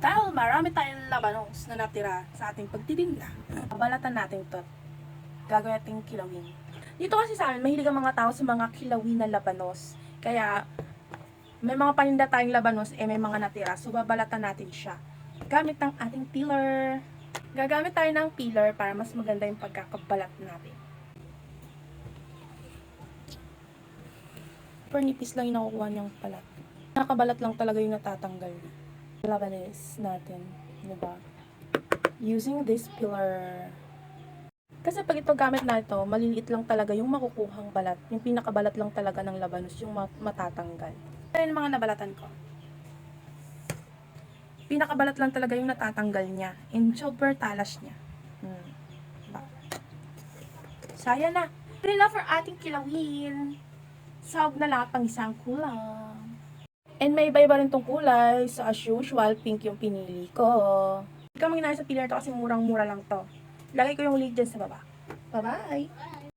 Dahil marami tayong labanos na natira sa ating pagtitinda, balatan natin to. Gagawin natin kilawin. Dito kasi sa amin, mahilig ang mga tao sa mga kilawin na labanos. Kaya, may mga paninda tayong labanos, may mga natira. So, babalatan natin siya. Gamit ng ating peeler. Gagamit tayo ng peeler para mas maganda yung pagkakabalat natin. Super nipis lang yung nakukuha niyang balat. Nakabalat lang talaga yung natatanggal. Labanes natin, diba? Using this peeler. Kasi pag ito gamit na ito, maliliit lang talaga yung makukuhang balat. Yung pinakabalat lang talaga ng labanos, yung matatanggal. Ito yung mga nabalatan ko. Pinakabalat lang talaga yung natatanggal niya. And super talas niya. Diba? So, ayan na. Ready na for ating kilawin. Sahog na lahat pang isang kulang. And may iba-iba rin tong kulay. So, as usual, pink yung pinili ko. Ikaw manginayos sa peeler to kasi murang-mura lang to. Lagay ko yung link dyan sa baba. Bye-bye!